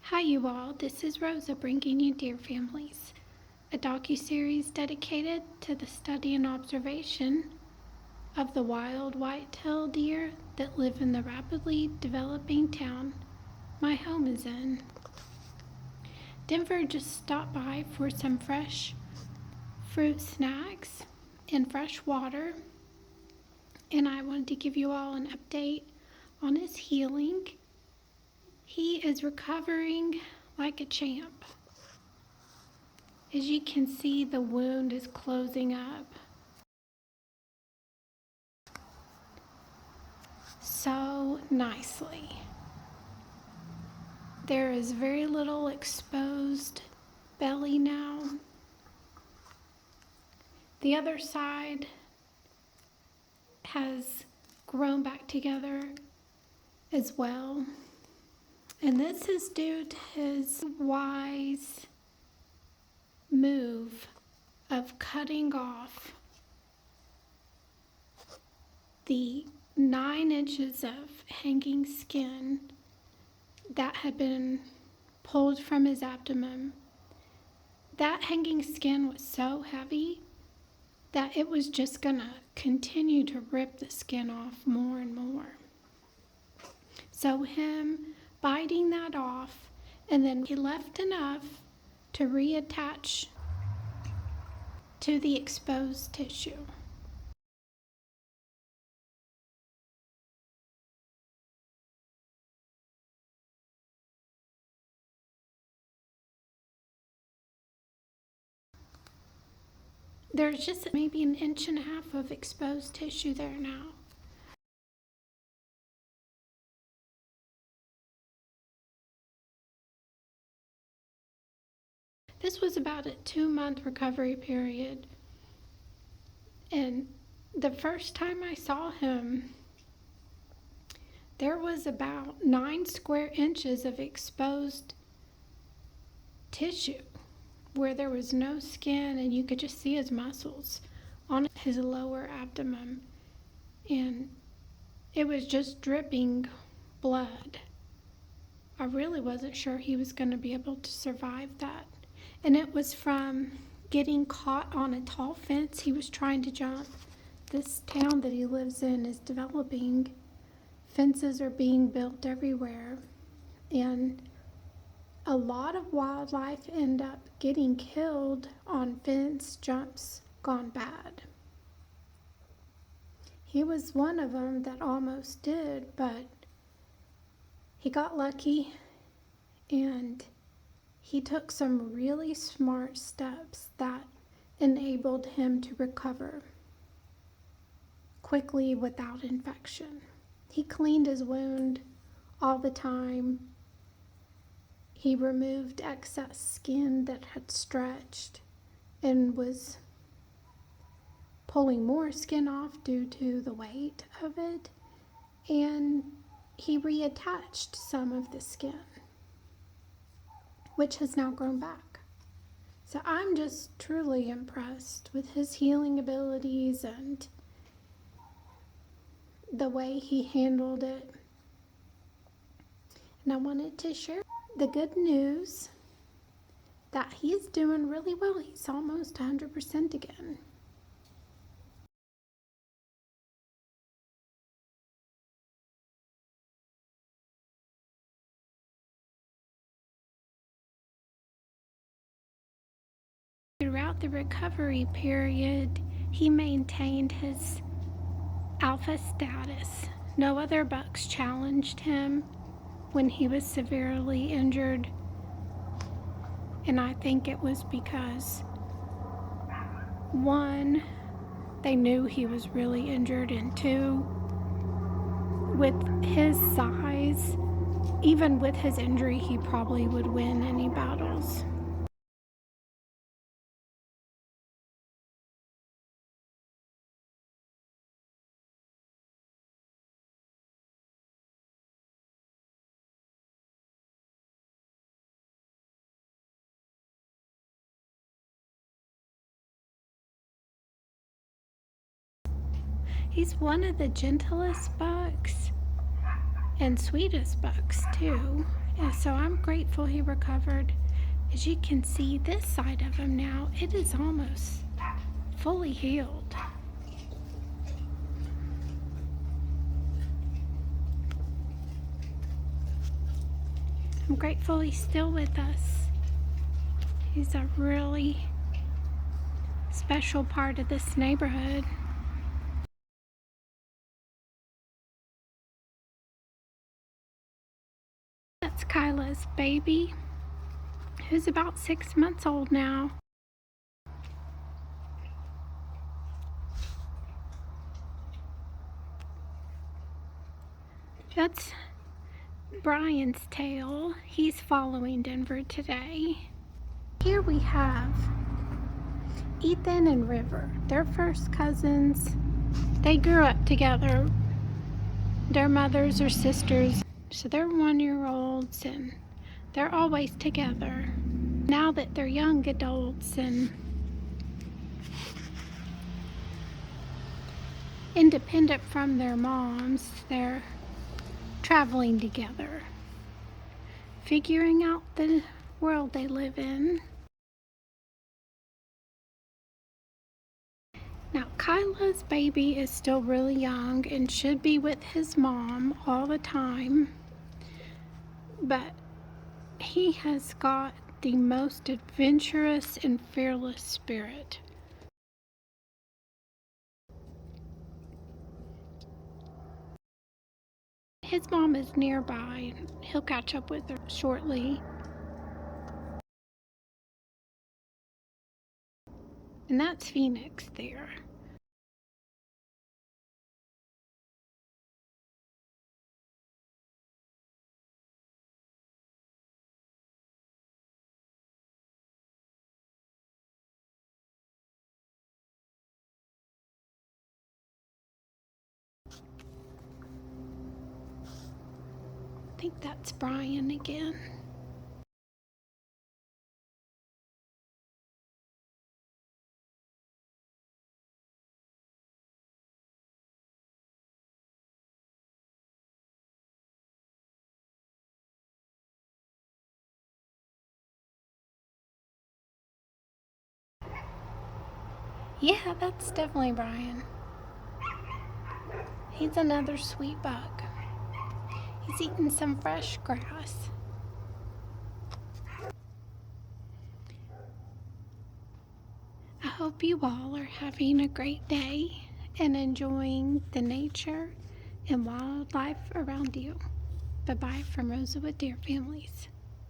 Hi you all, this is Rosa bringing you Deer Families, a docuseries dedicated to the study and observation of the wild white-tailed deer that live in the rapidly developing town my home is in. Denver just stopped by for some fresh fruit snacks and fresh water, and I wanted to give you all an update on his healing. He is recovering like a champ. As you can see, the wound is closing up so nicely. There is very little exposed belly now. The other side has grown back together as well. And this is due to his wise move of cutting off the 9 inches of hanging skin that had been pulled from his abdomen. That hanging skin was so heavy that it was just gonna continue to rip the skin off more and more. So him biting that off, and then he left enough to reattach to the exposed tissue. There's just maybe 1.5 inches of exposed tissue there now. This was about a 2-month recovery period. And the first time I saw him, there was about 9 square inches of exposed tissue where there was no skin, and you could just see his muscles on his lower abdomen. And it was just dripping blood. I really wasn't sure he was going to be able to survive that. And it was from getting caught on a tall fence. He was trying to jump. This town that he lives in is developing. Fences are being built everywhere. And a lot of wildlife end up getting killed on fence jumps gone bad. He was one of them that almost did, but he got lucky, and he took some really smart steps that enabled him to recover quickly without infection. He cleaned his wound all the time. He removed excess skin that had stretched and was pulling more skin off due to the weight of it. And he reattached some of the skin, which has now grown back. So I'm just truly impressed with his healing abilities and the way he handled it. And I wanted to share the good news that he's doing really well. He's almost 100% again. Throughout the recovery period, he maintained his alpha status. No other bucks challenged him when he was severely injured. And I think it was because, one, they knew he was really injured, and two, with his size, even with his injury, he probably would win any battles. He's one of the gentlest bucks and sweetest bucks too. Yeah, so I'm grateful he recovered. As you can see, this side of him now, it is almost fully healed. I'm grateful he's still with us. He's a really special part of this neighborhood. That's Kyla's baby, who's about 6 months old now. That's Brian's tail. He's following Denver today. Here we have Ethan and River. They're first cousins. They grew up together. Their mothers are sisters, so they're 1-year-olds and they're always together. Now that they're young adults and independent from their moms, they're traveling together, figuring out the world they live in. Now, Kyla's baby is still really young and should be with his mom all the time, but he has got the most adventurous and fearless spirit. His mom is nearby. He'll catch up with her shortly. And that's Phoenix there. I think that's Brian again. Yeah, that's definitely Brian. He's another sweet bug. He's eating some fresh grass. I hope you all are having a great day and enjoying the nature and wildlife around you. Bye-bye from Rosa with Deer Families.